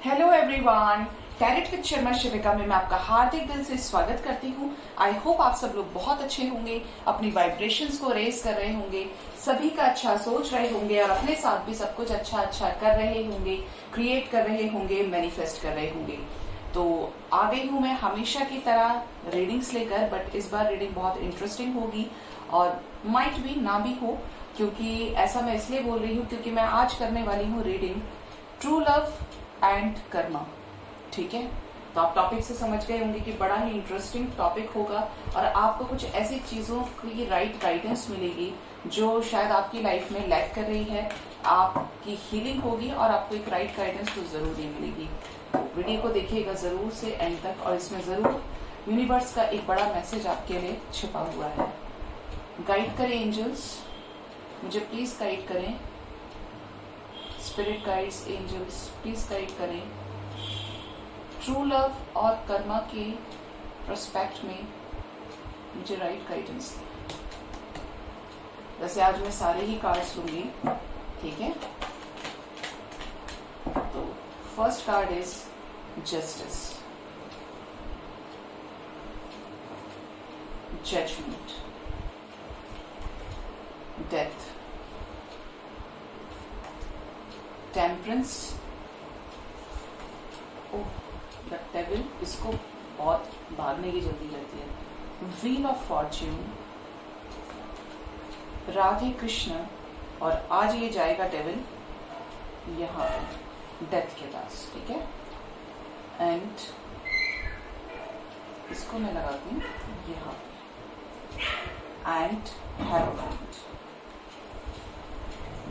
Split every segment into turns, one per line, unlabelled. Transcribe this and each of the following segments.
Hello everyone, tarot with Sharma Shivika में मैं आपका हार्दिक दिल से स्वागत करती हूँ। आई होप आप सब लोग बहुत अच्छे होंगे, अपनी वाइब्रेशंस को रेज कर रहे होंगे, सभी का अच्छा सोच रहे होंगे और अपने साथ भी सब कुछ अच्छा अच्छा कर रहे होंगे, क्रिएट कर रहे होंगे, मैनिफेस्ट कर रहे होंगे। तो आ गई हूँ मैं हमेशा की तरह रीडिंग्स लेकर, बट इस बार रीडिंग बहुत इंटरेस्टिंग होगी और माइट भी ना भी हो, क्योंकि ऐसा मैं इसलिए बोल रही हूँ क्योंकि मैं आज करने वाली हूँ reading true love and Karma. ठीक है, तो आप टॉपिक से समझ गए होंगे कि बड़ा ही इंटरेस्टिंग टॉपिक होगा और आपको कुछ ऐसी चीजों की राइट गाइडेंस मिलेगी जो शायद आपकी लाइफ में लैक कर रही है। आपकी हीलिंग होगी और आपको एक राइट गाइडेंस तो जरूर ही मिलेगी। वीडियो को देखिएगा जरूर से एंड तक और इसमें जरूर यूनिवर्स का एक बड़ा मैसेज आपके लिए छिपा हुआ है। गाइड करें एंजल्स, मुझे प्लीज गाइड करें। Spirit guides, angels please guide करें। ट्रू लव और कर्मा के प्रोस्पेक्ट में मुझे राइट गाइडेंस। वैसे आज मैं सारे ही कार्ड्स लूंगी, ठीक है। तो first card is justice, judgement, death, temperance. The devil, इसको बहुत भागने की जल्दी रहती है। Wheel of fortune, Radhe Krishna, और आज ये जाएगा डेविल यहाँ पे डेथ के पास, ठीक है। एंड इसको मैं लगाती हूँ यहाँ पे, एंड हेरोफेंट,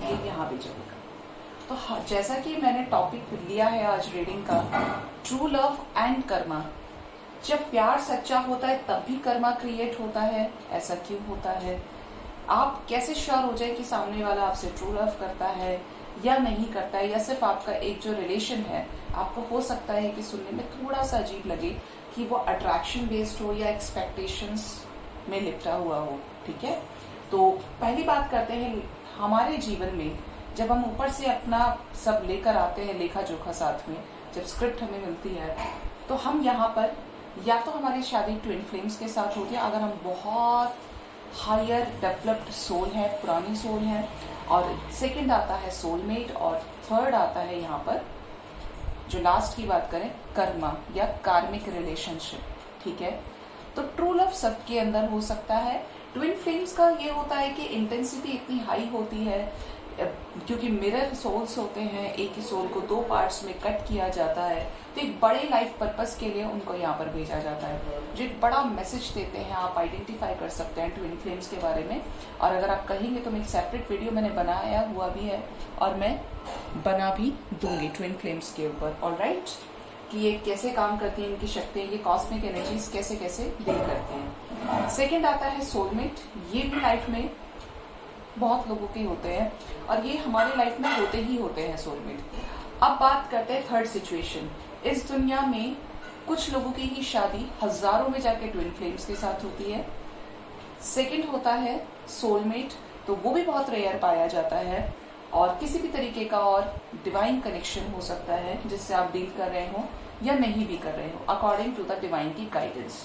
ये यहाँ पे जाएगा। तो जैसा कि मैंने टॉपिक लिया है आज रीडिंग का, ट्रू लव एंड कर्मा। जब प्यार सच्चा होता है तब भी कर्मा क्रिएट होता है, ऐसा क्यों होता है? आप कैसे श्योर हो जाए कि सामने वाला आपसे ट्रू लव करता है या नहीं करता है, या सिर्फ आपका एक जो रिलेशन है, आपको हो सकता है कि सुनने में थोड़ा सा अजीब लगे कि वो अट्रैक्शन बेस्ड हो या एक्सपेक्टेशंस में लिपटा हुआ हो, ठीक है। तो पहली बात करते हैं, हमारे जीवन में जब हम ऊपर से अपना सब लेकर आते हैं, लेखा जोखा साथ में, जब स्क्रिप्ट हमें मिलती है, तो हम यहाँ पर या तो हमारी शादी ट्विन फ्लेम्स के साथ होती है अगर हम बहुत हायर डेवलप्ड सोल है, पुरानी सोल है, और सेकंड आता है सोलमेट, और थर्ड आता है यहाँ पर जो लास्ट की बात करें कर्मा या कार्मिक रिलेशनशिप, ठीक है। तो ट्रू लव सबके अंदर हो सकता है। ट्विन फ्लेम्स का ये होता है कि इंटेंसिटी इतनी हाई होती है क्योंकि मिरर सोल्स होते हैं, एक ही सोल को दो पार्ट्स में कट किया जाता है, तो एक बड़े लाइफ पर्पस के लिए उनको यहाँ पर भेजा जाता है, जो एक बड़ा मैसेज देते हैं। आप आइडेंटिफाई कर सकते हैं ट्विन फ्लेम्स के बारे में, और अगर आप कहेंगे तो मैं एक सेपरेट वीडियो मैंने बनाया हुआ भी है और मैं बना भी दूंगी ट्विन फ्लेम्स के ऊपर, ऑलराइट, कि ये कैसे काम करती है, इनकी शक्तियां, ये कॉस्मिक एनर्जीज कैसे कैसे डील करते हैं। सेकेंड आता है सोलमेट, ये भी लाइफ में बहुत लोगों के होते हैं और ये हमारे लाइफ में होते ही होते हैं सोलमेट। अब बात करते हैं थर्ड सिचुएशन। इस दुनिया में कुछ लोगों की ही शादी हजारों में जाके ट्विन फ्लेम्स के साथ होती है। सेकंड होता है सोलमेट, तो वो भी बहुत रेयर पाया जाता है और किसी भी तरीके का और डिवाइन कनेक्शन हो सकता है जिससे आप डील कर रहे हो या नहीं भी कर रहे हो, अकॉर्डिंग टू द डिवाइन की गाइडेंस।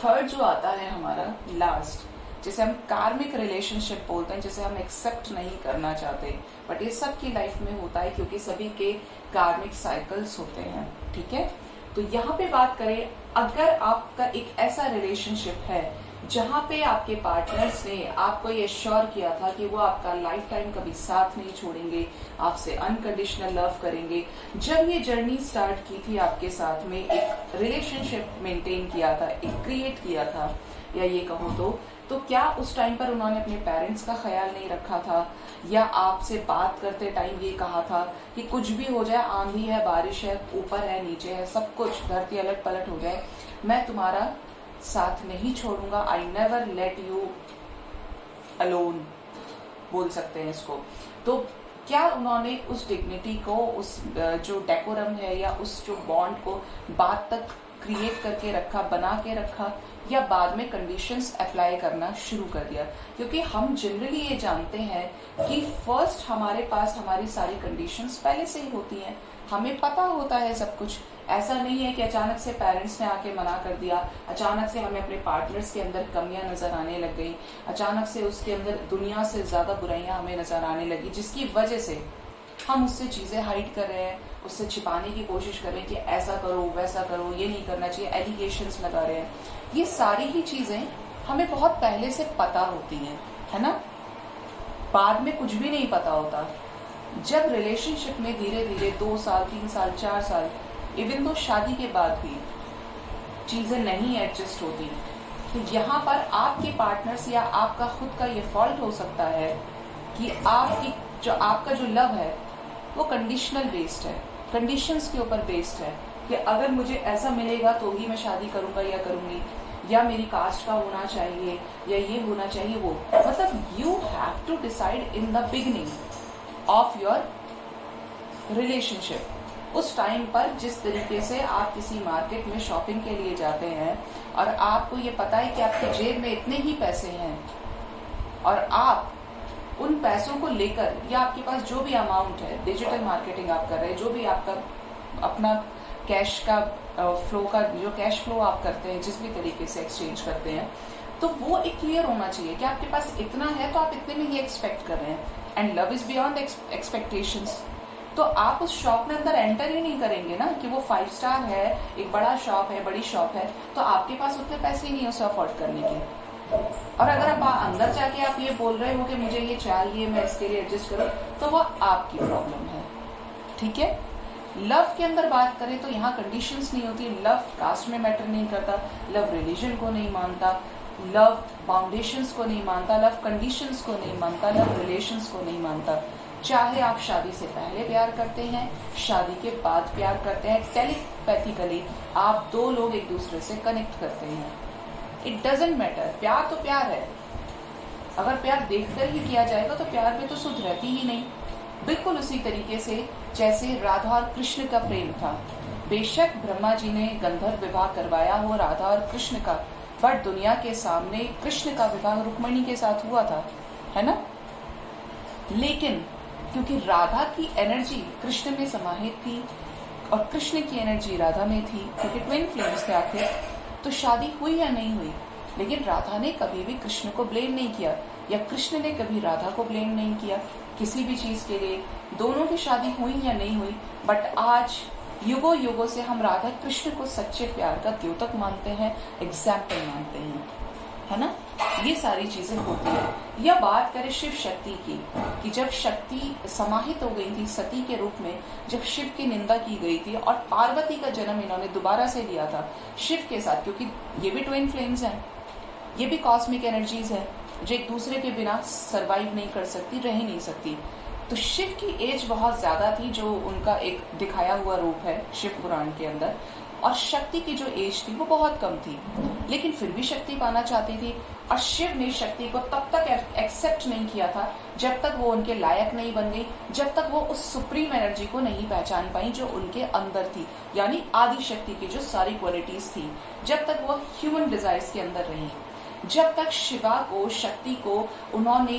थर्ड जो आता है हमारा लास्ट, जिसे हम कार्मिक रिलेशनशिप बोलते हैं, जिसे हम एक्सेप्ट नहीं करना चाहते, बट ये सबकी लाइफ में होता है क्योंकि सभी के कार्मिक साइकिल्स होते हैं, ठीक है। तो यहाँ पे बात करें, अगर आपका एक ऐसा रिलेशनशिप है जहाँ पे आपके पार्टनर्स ने आपको ये श्योर किया था कि वो आपका लाइफ टाइम कभी साथ नहीं छोड़ेंगे, आपसे अनकंडीशनल लव करेंगे, जब ये जर्नी स्टार्ट की थी आपके साथ में, एक रिलेशनशिप मेंटेन किया था, एक क्रिएट किया था, या ये कहो तो क्या उस टाइम पर उन्होंने अपने पेरेंट्स का ख्याल नहीं रखा था, या आपसे बात करते टाइम ये कहा था कि कुछ भी हो जाए, आंधी है, बारिश है, ऊपर है, नीचे है, सब कुछ धरती अलट पलट हो जाए, मैं तुम्हारा साथ नहीं छोड़ूंगा, I never let you alone बोल सकते हैं इसको। तो क्या उन्होंने उस डिग्निटी को, उस जो डेकोरम है या उस जो बॉन्ड को बात तक क्रिएट करके रखा, बना के रखा, या बाद में कंडीशंस अप्लाई करना शुरू कर दिया? क्योंकि हम जनरली ये जानते हैं कि फर्स्ट हमारे पास हमारी सारी कंडीशंस पहले से ही होती हैं, हमें पता होता है सब कुछ। ऐसा नहीं है कि अचानक से पेरेंट्स ने आके मना कर दिया, अचानक से हमें अपने पार्टनर्स के अंदर कमियां नजर आने लग गई, अचानक से उसके अंदर दुनिया से ज्यादा बुराइयां हमें नजर आने लगी, जिसकी वजह से हम उससे चीजें हाइड कर रहे हैं, उससे छिपाने की कोशिश कर रहे हैं कि ऐसा करो, वैसा करो, ये नहीं करना चाहिए, एलिगेशंस लगा रहे हैं। ये सारी ही चीजें हमें बहुत पहले से पता होती हैं, है ना? बाद में कुछ भी नहीं पता होता। जब रिलेशनशिप में धीरे धीरे 2 साल, 3 साल, 4 साल, इवन तो शादी के बाद भी चीजें नहीं एडजस्ट होती, तो यहाँ पर आपके पार्टनर्स या आपका खुद का ये फॉल्ट हो सकता है कि आपका जो लव है वो कंडीशनल बेस्ड है, कंडीशंस के ऊपर बेस्ड है कि अगर मुझे ऐसा मिलेगा तो ही मैं शादी करूंगा या करूंगी, या मेरी कास्ट का होना चाहिए, या ये होना चाहिए, वो। मतलब you have to decide in the beginning of your relationship. उस टाइम पर जिस तरीके से आप किसी मार्केट में शॉपिंग के लिए जाते हैं और आपको ये पता है कि आपके जेब में इतने ही पैसे हैं और आप उन पैसों को लेकर, या आपके पास जो भी अमाउंट है, डिजिटल मार्केटिंग आप कर रहे हैं, जो भी आपका अपना कैश का फ्लो का जो कैश फ्लो आप करते हैं, जिस भी तरीके से एक्सचेंज करते हैं, तो वो एक क्लियर होना चाहिए कि आपके पास इतना है तो आप इतने में ही एक्सपेक्ट कर रहे हैं। And love is beyond expectations. तो आप उस शॉप में अंदर एंटर ही नहीं करेंगे ना कि वो 5 स्टार है, एक बड़ा शॉप है, बड़ी शॉप है, तो आपके पास उतने पैसे ही नहीं उसे अफोर्ड करने के। और अगर आप अंदर जाके आप ये बोल रहे हो कि मुझे ये चाहिए, मैं इसके लिए एडजस्ट करूं, तो वो आपकी प्रॉब्लम है। ठीक है? लव के अंदर बात करें तो यहाँ कंडीशंस नहीं होती। लव कास्ट में मैटर नहीं करता, लव रिलीजन को नहीं मानता, लव फाउंडेशंस को नहीं मानता, लव कंडीशंस को नहीं मानता, लव रिलेशंस को नहीं मानता। चाहे आप शादी से पहले प्यार करते हैं, शादी के बाद प्यार करते हैं, टेलीपैथिकली आप 2 लोग एक दूसरे से कनेक्ट करते हैं, इट डजेंट मैटर। प्यार तो प्यार है। अगर प्यार देखकर ही किया जाएगा तो प्यार में तो सुध रहती ही नहीं। बिल्कुल उसी तरीके से जैसे राधा और कृष्ण का प्रेम था। बेशक ब्रह्मा जी ने गंधर्व विवाह करवाया हो राधा और कृष्ण का, बट दुनिया के सामने कृष्ण का विवाह रुक्मिणी के साथ हुआ था, है ना? लेकिन क्योंकि राधा की एनर्जी कृष्ण में समाहित थी और कृष्ण की एनर्जी राधा में थी, क्योंकि ट्विन फ्लेम्स थे आखिर, तो शादी हुई या नहीं हुई, लेकिन राधा ने कभी भी कृष्ण को ब्लेम नहीं किया या कृष्ण ने कभी राधा को ब्लेम नहीं किया किसी भी चीज के लिए। दोनों की शादी हुई या नहीं हुई, बट आज युगों युगों से हम राधा कृष्ण को सच्चे प्यार का द्योतक मानते हैं, एग्जाम्पल मानते हैं, है ना? ये सारी चीजें होती है। या बात करें शिव शक्ति की, कि जब शक्ति समाहित हो गई थी सती के रूप में, जब शिव की निंदा की गई थी और पार्वती का जन्म इन्होंने दोबारा से लिया था शिव के साथ, क्योंकि ये भी ट्विन फ्लेम्स हैं, ये भी कॉस्मिक एनर्जीज है जो एक दूसरे के बिना सरवाइव नहीं कर सकती, रह नहीं सकती। तो शिव की एज बहुत ज्यादा थी, जो उनका एक दिखाया हुआ रूप है शिव पुराण के अंदर, और शक्ति की जो एज थी वो बहुत कम थी, लेकिन फिर भी शक्ति पाना चाहती थी। और शिव ने शक्ति को तब तक एक्सेप्ट नहीं किया था जब तक वो उनके लायक नहीं बन गई, जब तक वो उस सुप्रीम एनर्जी को नहीं पहचान पाई जो उनके अंदर थी, यानी आदि शक्ति की जो सारी क्वालिटीज थी, जब तक वो ह्यूमन डिजायर्स के अंदर रही, जब तक शिवा को, शक्ति को उन्होंने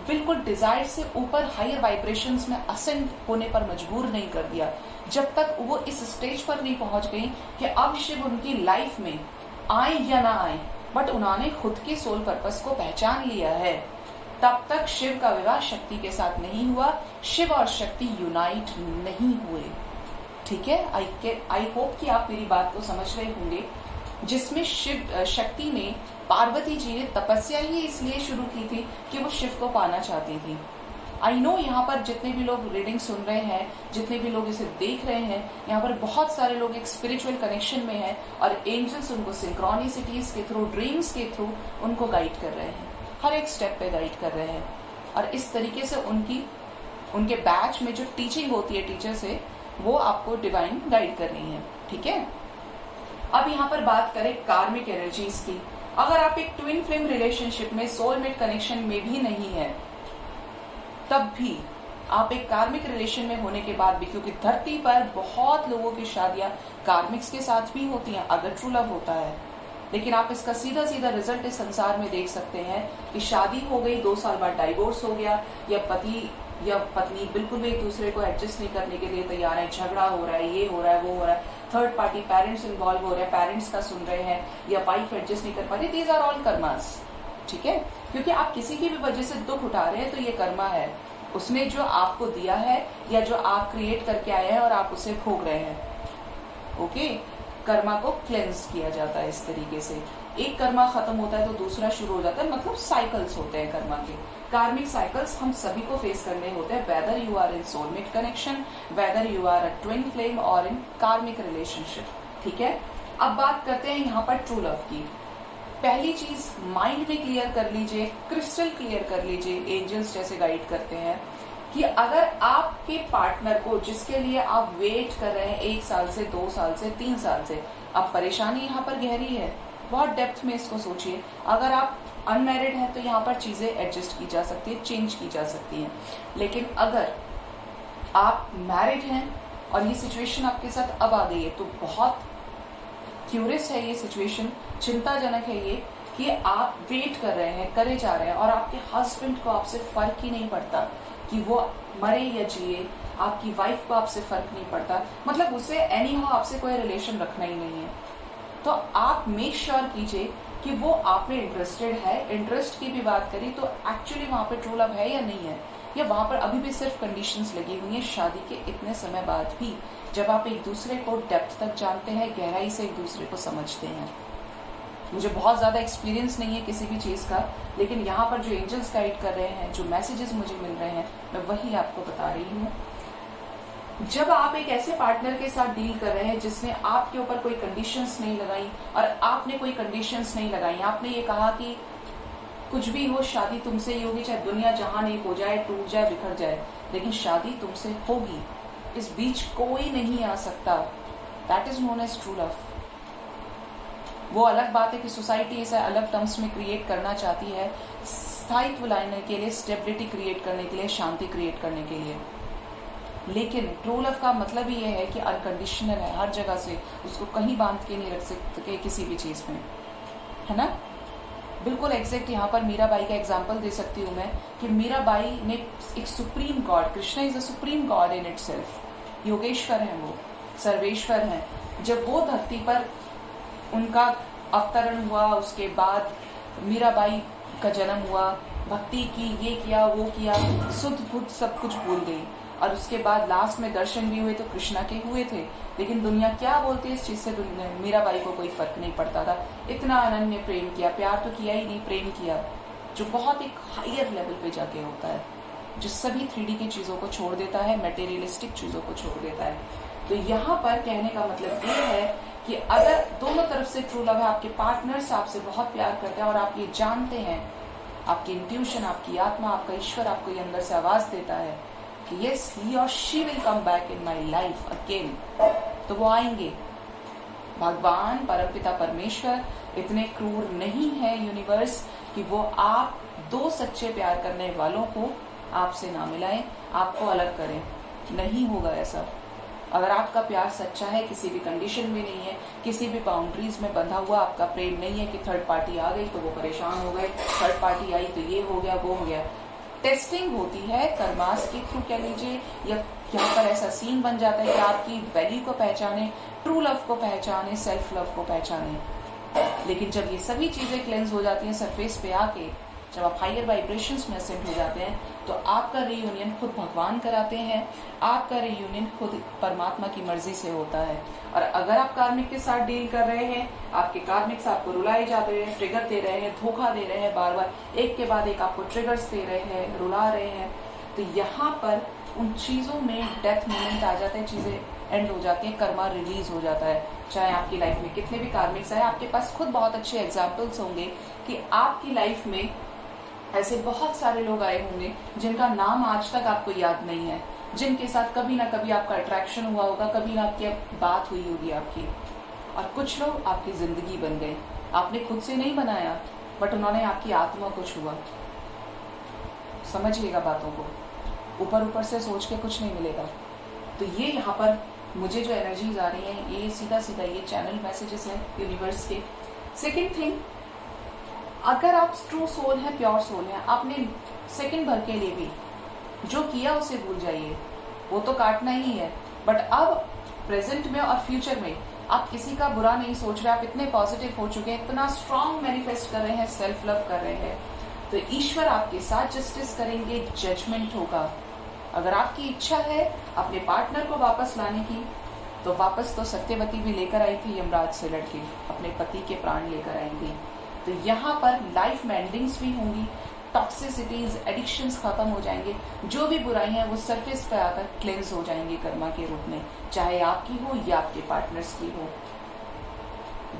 बिल्कुल डिजायर से ऊपर हायर वाइब्रेशंस में असेंड होने पर मजबूर नहीं कर दिया, जब तक वो इस स्टेज पर नहीं पहुंच गई कि अब शिव उनकी लाइफ में आए या ना आए, बट उन्होंने खुद के सोल पर्पस को पहचान लिया है, तब तक शिव का विवाह शक्ति के साथ नहीं हुआ, शिव और शक्ति यूनाइट नहीं हुए। ठीक है? आई होप कि आप मेरी बात को समझ रहे होंगे, जिसमें शिव शक्ति ने, पार्वती जी ने तपस्या ही इसलिए शुरू की थी कि वो शिव को पाना चाहती थी। आई नो यहाँ पर जितने भी लोग रीडिंग सुन रहे हैं, जितने भी लोग इसे देख रहे हैं, यहाँ पर बहुत सारे लोग एक स्पिरिचुअल कनेक्शन में हैं और एंजल्स उनको सिंक्रोनिसिटीज के थ्रू, ड्रीम्स के थ्रू उनको गाइड कर रहे हैं, हर एक स्टेप पे गाइड कर रहे हैं। और इस तरीके से उनके बैच में जो टीचिंग होती है टीचर से, वो आपको डिवाइन गाइड कर रही है। ठीक है? अब यहाँ पर बात करें कार्मिक एनर्जीज की। अगर आप एक ट्विन फ्लेम रिलेशनशिप में, सोलमेट कनेक्शन में भी नहीं है, तब भी आप एक कार्मिक रिलेशन में होने के बाद भी, क्योंकि धरती पर बहुत लोगों की शादियां कार्मिक्स के साथ भी होती हैं अगर ट्रू लव होता है, लेकिन आप इसका सीधा सीधा रिजल्ट इस संसार में देख सकते हैं कि शादी हो गई, 2 साल बाद डाइवोर्स हो गया, या पति या पत्नी बिल्कुल भी एक दूसरे को एडजस्ट नहीं करने के लिए तैयार है, झगड़ा हो रहा है, ये हो रहा है, वो हो रहा है, थर्ड पार्टी पेरेंट्स इन्वॉल्व हो रहे हैं, पेरेंट्स का सुन रहे हैं, या वाइफ एडजस्ट नहीं कर पा रही, दीज आर ऑल कर्मास। ठीक है, क्योंकि आप किसी की भी वजह से दुख उठा रहे हैं तो ये कर्मा है, उसने जो आपको दिया है या जो आप क्रिएट करके आए हैं और आप उसे भोग रहे हैं। ओके, कर्मा को क्लेंस किया जाता है इस तरीके से। एक कर्मा खत्म होता है तो दूसरा शुरू हो जाता है, मतलब साइकिल्स होते हैं कर्मा के। कार्मिक साइकिल्स हम सभी को फेस करने होते हैं, whether you are in soulmate connection, whether you are a twin flame और इन कार्मिक रिलेशनशिप। ठीक है, अब बात करते हैं यहाँ पर ट्रू लव की। पहली चीज माइंड में क्लियर कर लीजिए, क्रिस्टल क्लियर कर लीजिए, एंजल्स जैसे गाइड करते हैं कि अगर आपके पार्टनर को, जिसके लिए आप वेट कर रहे हैं 1 साल से, 2 साल से, 3 साल से, अब परेशानी यहाँ पर गहरी है, बहुत डेप्थ में इसको सोचिए। अगर आप अनमैरिड हैं तो यहाँ पर चीजें एडजस्ट की जा सकती है, चेंज की जा सकती हैं, लेकिन अगर आप मैरिड हैं और ये सिचुएशन आपके साथ अब आ गई है तो बहुत क्यूरियस है ये सिचुएशन, चिंताजनक है ये कि आप वेट कर रहे हैं, करे जा रहे हैं और आपके हस्बैंड को आपसे फर्क ही नहीं पड़ता कि वो मरे या जिए, आपकी वाइफ को आपसे फर्क नहीं पड़ता, मतलब उसे एनी हाउ आपसे कोई रिलेशन रखना ही नहीं है। तो आप मेक श्योर कीजिए कि वो आप में इंटरेस्टेड है। इंटरेस्ट की भी बात करें तो एक्चुअली वहां पर ट्रू लव है या नहीं है, या वहां पर अभी भी सिर्फ कंडीशंस लगी हुई हैं शादी के इतने समय बाद भी, जब आप एक दूसरे को डेप्थ तक जानते हैं, गहराई से एक दूसरे को समझते हैं। मुझे बहुत ज्यादा एक्सपीरियंस नहीं है किसी भी चीज का, लेकिन यहाँ पर जो एंजल्स गाइड कर रहे हैं, जो मैसेजेस मुझे मिल रहे हैं, मैं वही आपको बता रही हूँ। जब आप एक ऐसे पार्टनर के साथ डील कर रहे हैं जिसने आपके ऊपर कोई कंडीशंस नहीं लगाई और आपने कोई कंडीशंस नहीं लगाई, आपने ये कहा कि कुछ भी हो शादी तुमसे ही होगी, चाहे दुनिया जहां नहीं हो जाए, टूट जाए, बिखर जाए, लेकिन शादी तुमसे होगी, इस बीच कोई नहीं आ सकता, that is known as true love. वो अलग बात है कि सोसाइटी इसे अलग टर्म्स में क्रिएट करना चाहती है, स्थायित्व लाने के लिए, स्टेबिलिटी क्रिएट करने के लिए, शांति क्रिएट करने के लिए, लेकिन ट्रू लव का मतलब ही ये है कि अनकंडीशनल है, हर जगह से उसको कहीं बांध के नहीं रख सकते किसी भी चीज में, है ना। बिल्कुल एग्जैक्ट यहाँ पर मीराबाई का एग्जाम्पल दे सकती हूँ मैं कि मीराबाई ने एक supreme God, Krishna is a supreme God in itself, Yogeshwar है वो, सर्वेश्वर है। जब वो धरती पर उनका अवतरण हुआ, उसके बाद मीराबाई का जन्म हुआ, भक्ति की, ये किया, वो किया, सुध बुध सब कुछ भूल गई, और उसके बाद लास्ट में दर्शन भी हुए तो कृष्णा के हुए थे, लेकिन दुनिया क्या बोलती है इस चीज से मीराबाई को कोई फर्क नहीं पड़ता था। इतना अनन्य प्रेम किया, प्यार तो किया ही नहीं, प्रेम किया जो बहुत एक हायर लेवल पे जाके होता है, जो सभी 3D की चीजों को छोड़ देता है, मटेरियलिस्टिक चीजों को छोड़ देता है। तो यहाँ पर कहने का मतलब ये है कि अगर दोनों तरफ से ट्रू लव है, आपके पार्टनर्स आपसे बहुत प्यार करते हैं और आप ये जानते हैं, आपकी इंट्यूशन, आपकी आत्मा, आपका ईश्वर आपको ये अंदर से आवाज देता है कि यस ही और she will come back in my life again, तो वो आएंगे। भगवान परमपिता परमेश्वर इतने क्रूर नहीं है यूनिवर्स कि वो आप दो सच्चे प्यार करने वालों को आपसे ना मिलाएं, आपको अलग करें, नहीं होगा ऐसा। अगर आपका प्यार सच्चा है, किसी भी कंडीशन में नहीं है, किसी भी बाउंड्रीज में बंधा हुआ आपका प्रेम नहीं है कि थर्ड पार्टी आ गई तो वो परेशान हो गए, थर्ड पार्टी आई तो ये हो गया, वो हो गया। टेस्टिंग होती है कर्मास के थ्रू कह लीजिए, या यहाँ पर ऐसा सीन बन जाता है कि आपकी वैल्यू को पहचाने, ट्रू लव को पहचाने, सेल्फ लव को पहचाने। लेकिन जब ये सभी चीजें क्लेंस हो जाती हैं सरफेस पे आके, जब आप हायर वाइब्रेशंस में असेंड हो जाते हैं, तो आपका रियूनियन खुद भगवान कराते हैं, आपका रियूनियन खुद परमात्मा की मर्जी से होता है। और अगर आप कार्मिक के साथ डील कर रहे हैं, आपके कार्मिक्स आपको रुलाए जा रहे हैं, ट्रिगर दे रहे हैं, धोखा दे रहे हैं, बार बार एक के बाद एक आपको ट्रिगर्स दे रहे हैं, रुला रहे हैं, तो यहाँ पर उन चीजों में डेथ मोमेंट आ जाते हैं, चीजें एंड हो जाती है, कर्मा रिलीज हो जाता है। चाहे आपकी लाइफ में कितने भी कार्मिक्स आए, आपके पास खुद बहुत अच्छे एग्जाम्पल्स होंगे कि आपकी लाइफ में ऐसे बहुत सारे लोग आए होंगे जिनका नाम आज तक आपको याद नहीं है, जिनके साथ कभी ना कभी आपका अट्रैक्शन हुआ होगा, कभी ना आपकी बात हुई होगी आपकी, और कुछ लोग आपकी जिंदगी बन गए। आपने खुद से नहीं बनाया, बट उन्होंने आपकी आत्मा को छुआ। समझिएगा बातों को। ऊपर ऊपर से सोच के कुछ नहीं मिलेगा। तो ये यहाँ पर मुझे जो एनर्जीज आ रही हैं ये सीधा सीधा ये चैनल मैसेजेस हैं यूनिवर्स के। सेकेंड थिंग, अगर आप ट्रू सोल हैं, प्योर सोल हैं, आपने सेकंड भर के लिए भी जो किया उसे भूल जाइए, वो तो काटना ही है। बट अब प्रेजेंट में और फ्यूचर में आप किसी का बुरा नहीं सोच रहे, आप इतने पॉजिटिव हो चुके हैं, इतना स्ट्रांग मैनिफेस्ट कर रहे हैं, सेल्फ लव कर रहे हैं, तो ईश्वर आपके साथ जस्टिस करेंगे, जजमेंट होगा। अगर आपकी इच्छा है अपने पार्टनर को वापस लाने की, तो वापस तो सत्यवती भी लेकर आई थी यमराज से लड़के, अपने पति के प्राण लेकर आएंगी। तो यहाँ पर लाइफ में एंडिंग्स भी होंगी, टॉक्सिसिटीज, एडिक्शंस खत्म हो जाएंगे, जो भी बुराई है वो सरफेस पे आकर क्लेंस हो जाएंगी कर्मा के रूप में, चाहे आपकी हो या आपके पार्टनर्स की हो।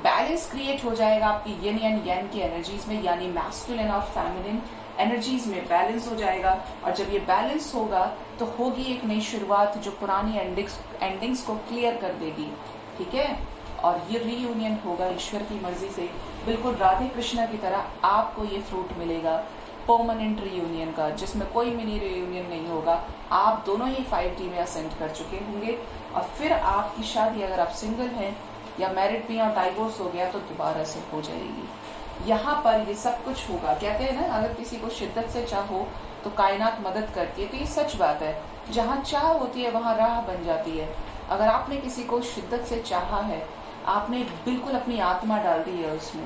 बैलेंस क्रिएट हो जाएगा आपकी यिन एंड yang की एनर्जीज में, यानी मैस्कुलिन और फेमिनिन एनर्जीज में बैलेंस हो जाएगा। और जब ये बैलेंस होगा तो होगी एक नई शुरुआत जो पुरानी एंडिंग्स को क्लियर कर देगी, ठीक है। और ये रीयूनियन होगा ईश्वर की मर्जी से, बिल्कुल राधे कृष्णा की तरह आपको ये फ्रूट मिलेगा परमानेंट रीयूनियन का, जिसमें कोई मिनी रीयूनियन नहीं होगा। आप दोनों ही 5D में असेंड कर चुके होंगे और फिर आपकी शादी, अगर आप सिंगल हैं या मैरिड भी और डाइवोर्स हो गया, तो दोबारा से हो जाएगी। यहाँ पर ये सब कुछ होगा। कहते हैं ना, अगर किसी को शिद्दत से चाहो तो कायनात मदद करती है, तो ये सच बात है। जहाँ चाह होती है वहाँ राह बन जाती है। अगर आपने किसी को शिद्दत से चाहा है, आपने बिल्कुल अपनी आत्मा डाल दी है उसमें।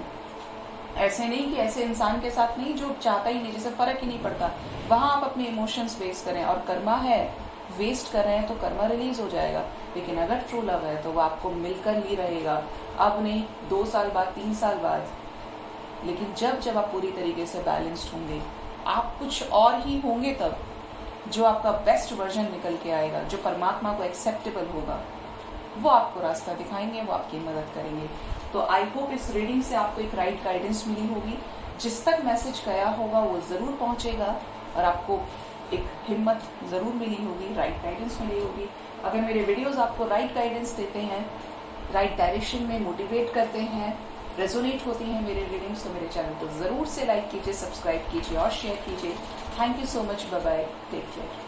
ऐसे नहीं कि ऐसे इंसान के साथ नहीं जो चाहता ही नहीं, जिसे फर्क ही नहीं पड़ता, वहां आप अपने इमोशंस वेस्ट करें। और कर्मा है, वेस्ट कर रहे हैं तो कर्मा रिलीज हो जाएगा। लेकिन अगर ट्रू लव है तो वो आपको मिलकर ही रहेगा, अब नहीं 2 साल बाद, 3 साल बाद। लेकिन जब आप पूरी तरीके से बैलेंस्ड होंगे, आप कुछ और ही होंगे, तब जो आपका बेस्ट वर्जन निकल के आएगा, जो परमात्मा को एक्सेप्टेबल होगा, वो आपको रास्ता दिखाएंगे, वो आपकी मदद करेंगे। तो आई होप इस रीडिंग से आपको एक राइट गाइडेंस मिली होगी। जिस तक मैसेज गया होगा वो जरूर पहुंचेगा और आपको एक हिम्मत जरूर मिली होगी, राइट गाइडेंस मिली होगी। अगर मेरे वीडियोस आपको राइट गाइडेंस देते हैं, राइट डायरेक्शन में मोटिवेट करते हैं, रेजोनेट होती हैं मेरे रीडिंग्स, तो मेरे चैनल को जरूर से लाइक कीजिए, सब्सक्राइब कीजिए और शेयर कीजिए। Thank you so much, bye bye, take care.